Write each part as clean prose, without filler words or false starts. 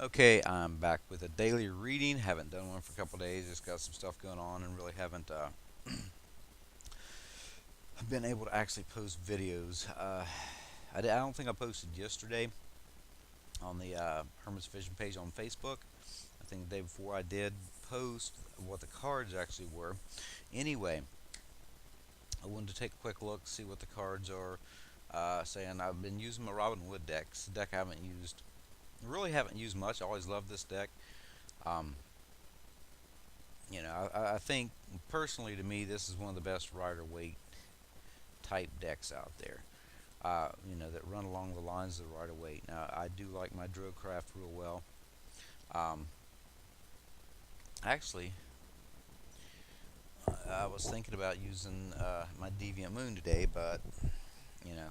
Okay, I'm back with a daily reading. Haven't done one for a couple days. Just got some stuff going on, and really haven't been able to actually post videos. I don't think I posted yesterday on the Hermit's Fishing page on Facebook. I think the day before I did post what the cards actually were. Anyway, I wanted to take a quick look, see what the cards are saying. I've been using my Robin Hood deck. It's a deck I haven't used. Really haven't used much. I always loved this deck. Um, I think personally to me, this is one of the best Rider Waite type decks out there. That run along the lines of the Rider Waite. Now, I do like my Drillcraft real well. Um, actually, I was thinking about using my Deviant Moon today, but you know,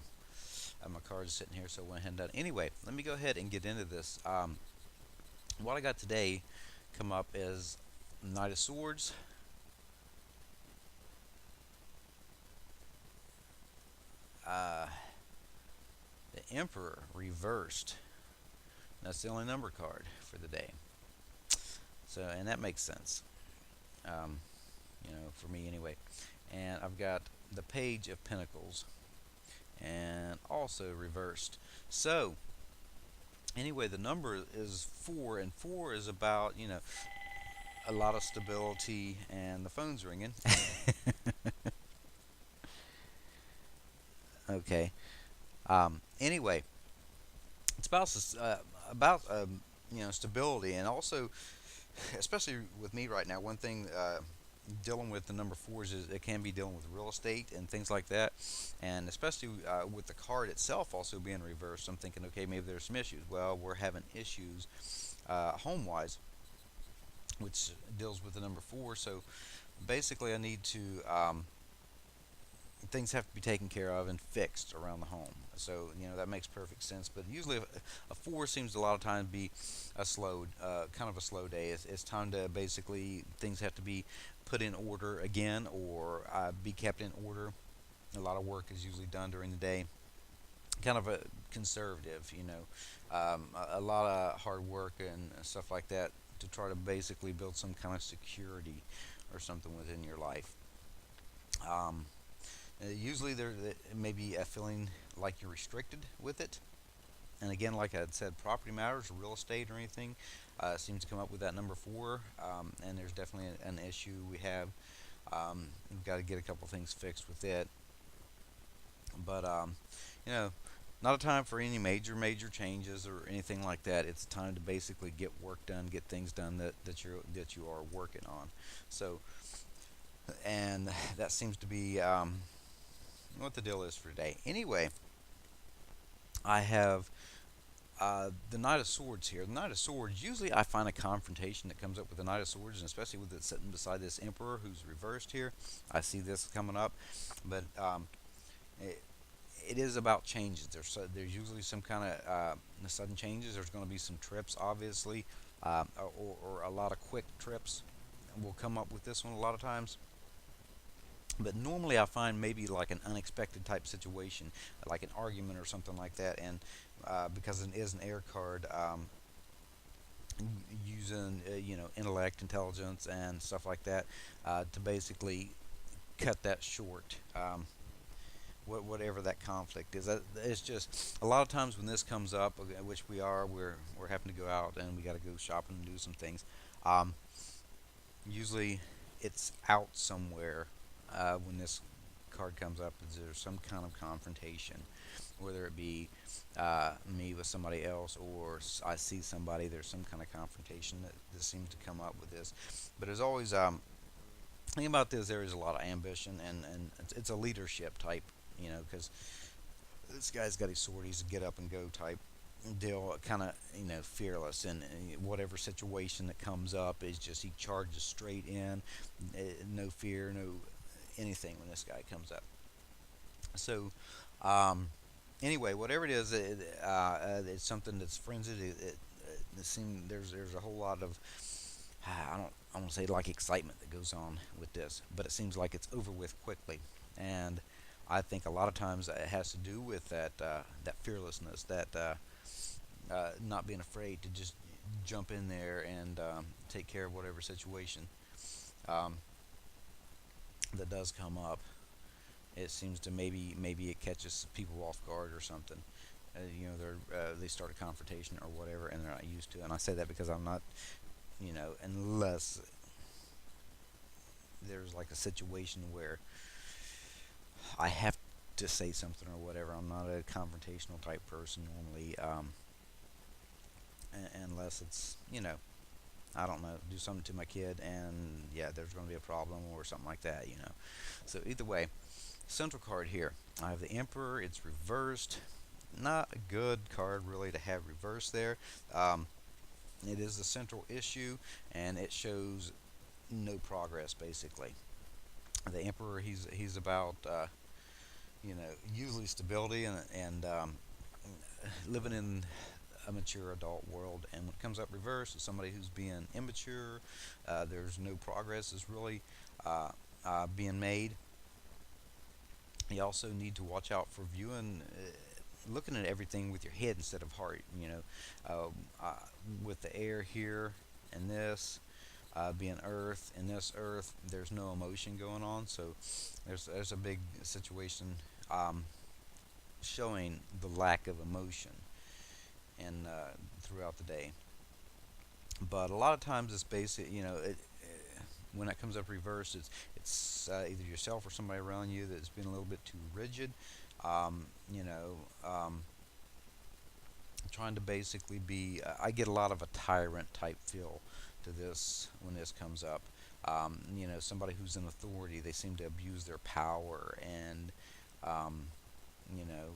I have my cards sitting here, so I went ahead and done. Anyway, let me go ahead and get into this. What I got today come up is Knight of Swords, uh, the Emperor reversed. That's the only number card for the day. So, and that makes sense, um, for me anyway. And I've got the Page of Pentacles, and also reversed. So, anyway, the number is 4, and 4 is about, a lot of stability, and the phone's ringing. Okay. Anyway, it's about stability, and also, especially with me right now, one thing dealing with the number fours is it can be dealing with real estate and things like that, and especially with the card itself also being reversed. I'm thinking, okay, maybe there's some issues. Well, we're having issues home wise, which deals with the number four. So basically, I need to things have to be taken care of and fixed around the home. So that makes perfect sense. But usually, a four seems a lot of times be a kind of a slow day. It's time to basically things have to be put in order again, or be kept in order. A lot of work is usually done during the day. Kind of a conservative, a lot of hard work and stuff like that to try to basically build some kind of security or something within your life. Um, Usually there may be a feeling like you're restricted with it. And again, like I had said, property matters, real estate or anything seems to come up with that number four. And there's definitely an issue we have. We've got to get a couple things fixed with it. But, you know, not a time for any major changes or anything like that. It's a time to basically get work done, get things done that you are working on. So, and that seems to be what the deal is for today. Anyway, I have the Knight of Swords here. The Knight of Swords, usually I find a confrontation that comes up with the Knight of Swords, and especially with it sitting beside this Emperor who's reversed here. I see this coming up, but it, it is about changes. There's usually some kind of sudden changes. There's going to be some trips, obviously, or a lot of quick trips will come up with this one a lot of times. But normally I find maybe like an unexpected type situation, like an argument or something like that, and because it is an air card, using intellect, intelligence, and stuff like that to basically cut that short. Whatever that conflict is, it's just a lot of times when this comes up, which we're having to go out and we got to go shopping and do some things. Um, Usually, it's out somewhere when this card comes up. Is there some kind of confrontation, whether it be me with somebody else or I see somebody? There's some kind of confrontation that seems to come up with this. But there's always thing about this. There is a lot of ambition and it's a leadership type. Because this guy's got his sword. He's a get up and go type deal, kind of fearless, and whatever situation that comes up is just he charges straight in, no fear, no anything when this guy comes up. So anyway, whatever it is, it's something that's frenzied. It seems there's a whole lot of I don't say like excitement that goes on with this, but it seems like it's over with quickly, and I think a lot of times it has to do with that fearlessness, that not being afraid to just jump in there and take care of whatever situation um, that does come up. It seems to maybe it catches people off guard or something. They start a confrontation or whatever, and they're not used to it. And I say that because I'm not, unless there's like a situation where I have to say something or whatever. I'm not a confrontational type person normally, unless it's I don't know, do something to my kid, and yeah, there's going to be a problem or something like that. So either way, central card here. I have the Emperor. It's reversed. Not a good card really to have reversed there. Um, it is the central issue, and it shows no progress basically. The Emperor, he's about usually stability and living in a mature adult world. And when it comes up reverse, it's somebody who's being immature. There's no progress is really being made. You also need to watch out for looking at everything with your head instead of heart. With the air here and this being earth, and this earth, there's no emotion going on. So there's a big situation showing the lack of emotion and throughout the day. But a lot of times it's basic. When it comes up reversed, either yourself or somebody around you that's been a little bit too rigid. Um, you know, um, Trying to basically be. I get a lot of a tyrant type feel to this when this comes up. Somebody who's in authority, they seem to abuse their power and um, you know,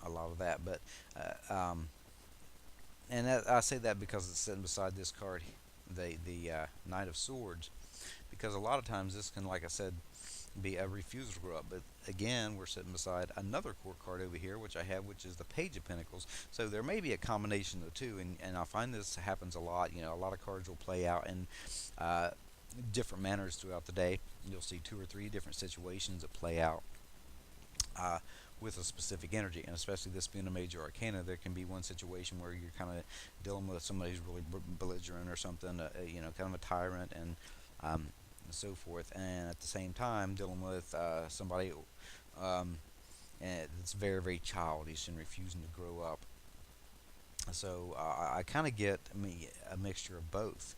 a lot of that. But and I say that because it's sitting beside this card, the Knight of Swords, because a lot of times this can, like I said, be a refusal to grow up. But again, we're sitting beside another core card over here, which I have, which is the Page of Pentacles. So there may be a combination of the two, and I find this happens a lot. A lot of cards will play out in uh, different manners throughout the day. You'll see two or three different situations that play out uh, with a specific energy, and especially this being a major arcana, there can be one situation where you're kind of dealing with somebody who's really belligerent or something, kind of a tyrant and so forth, and at the same time dealing with somebody um, that's very, very childish and refusing to grow up. So I kind of get a mixture of both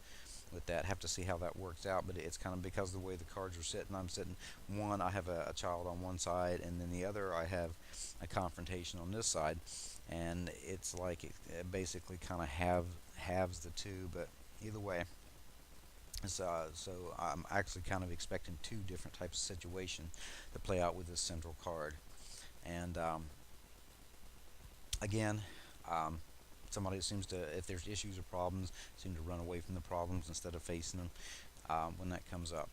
with that. Have to see how that works out, but it's kind of because of the way the cards are sitting. I'm sitting one, I have a child on one side, and then the other, I have a confrontation on this side, and it's like it basically kind of halves the two. But either way, so I'm actually kind of expecting two different types of situation to play out with this central card, and again. Somebody seems to, if there's issues or problems, seem to run away from the problems instead of facing them when that comes up.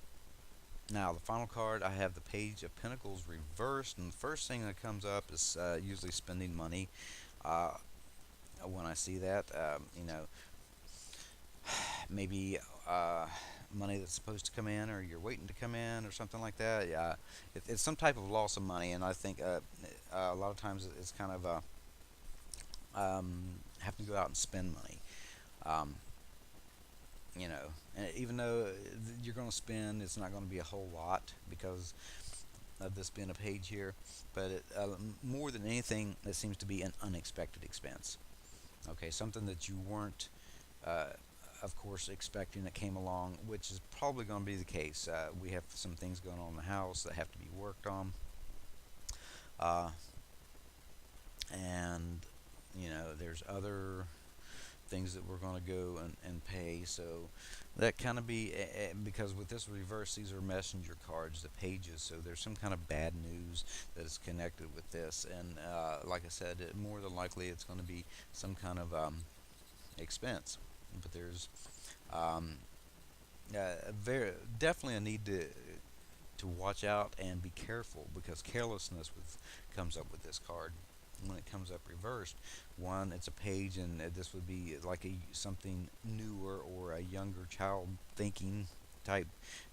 Now, the final card, I have the Page of Pentacles reversed, and the first thing that comes up is usually spending money. Uh, when I see that, maybe money that's supposed to come in, or you're waiting to come in, or something like that. Yeah, it's some type of loss of money, and I think a lot of times it's kind of having to go out and spend money. Um, and even though you're going to spend, it's not going to be a whole lot because of this being a page here. But more than anything, it seems to be an unexpected expense. Okay, something that you weren't, uh, of course, expecting that came along, which is probably going to be the case. We have some things going on in the house that have to be worked on. Uh, and there's other things that we're going to go and pay. So that kind of be because with this reverse, these are messenger cards, the pages. So there's some kind of bad news that is connected with this, and like I said, more than likely it's going to be some kind of expense. But there's um, very definitely a need to watch out and be careful because carelessness comes up with this card when it comes up reversed. One, it's a page, and this would be like something newer or a younger child thinking type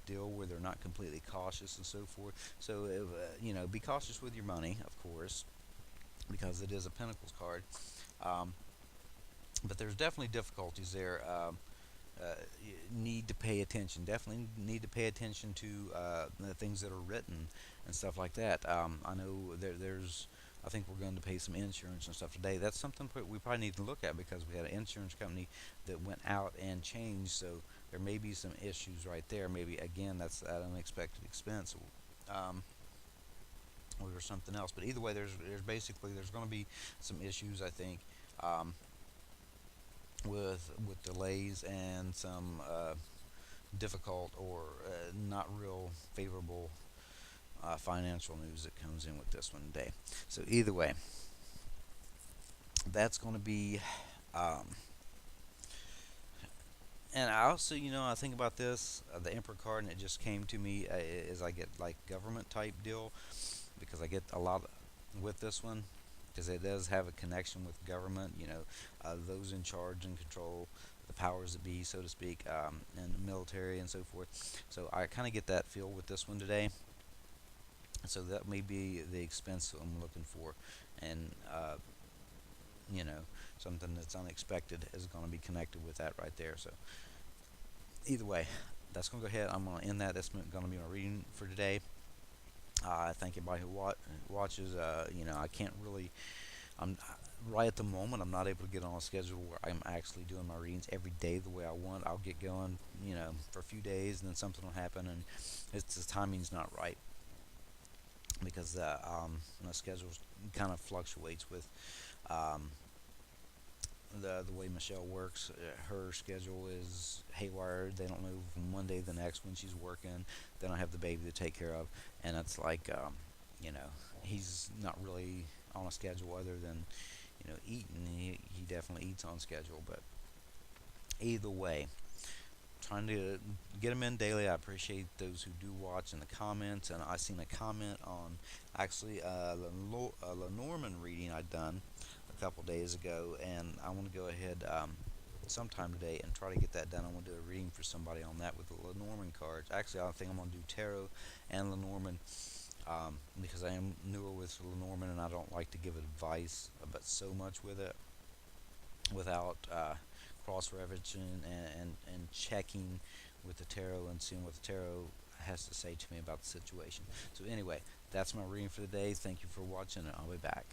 deal where they're not completely cautious and so forth. So be cautious with your money, of course, because it is a Pentacles card. Um, but there's definitely difficulties there. You need to pay attention. Definitely need to pay attention to the things that are written and stuff like that. I know there's. I think we're going to pay some insurance and stuff today. That's something we probably need to look at because we had an insurance company that went out and changed. So there may be some issues right there. Maybe again that's an unexpected expense. Um, or something else. But either way, there's basically there's going to be some issues I think um, with delays and some difficult or not real favorable financial news that comes in with this one today. So either way, that's going to be. Um, and I also, I think about this, the Emperor card, and it just came to me as I get like government type deal because I get a lot with this one because it does have a connection with government, those in charge and control, the powers that be, so to speak, and the military and so forth. So I kind of get that feel with this one today. So that may be the expense I'm looking for, and you know, something that's unexpected is going to be connected with that right there. So either way, that's going to go ahead. I'm going to end that. That's going to be my reading for today. I thank everybody who watches. I can't really. I'm right at the moment. I'm not able to get on a schedule where I'm actually doing my readings every day the way I want. I'll get going, for a few days, and then something will happen, and it's the timing's not right because my schedule kind of fluctuates with um, the way Michelle works. Her schedule is haywire. They don't know from one day to the next when she's working. Then I have the baby to take care of, and it's like, you know, he's not really on a schedule other than eating. He definitely eats on schedule, but either way, trying to get them in daily. I appreciate those who do watch in the comments, and I seen a comment on actually a Lenormand reading I'd done a couple days ago, and I want to go ahead sometime today and try to get that done. I want to do a reading for somebody on that with the Lenormand cards. Actually, I think I'm going to do tarot and Lenormand because I am newer with Lenormand and I don't like to give advice, but so much with it without cross-referencing and checking with the tarot and seeing what the tarot has to say to me about the situation. So anyway, that's my reading for the day. Thank you for watching, and I'll be back.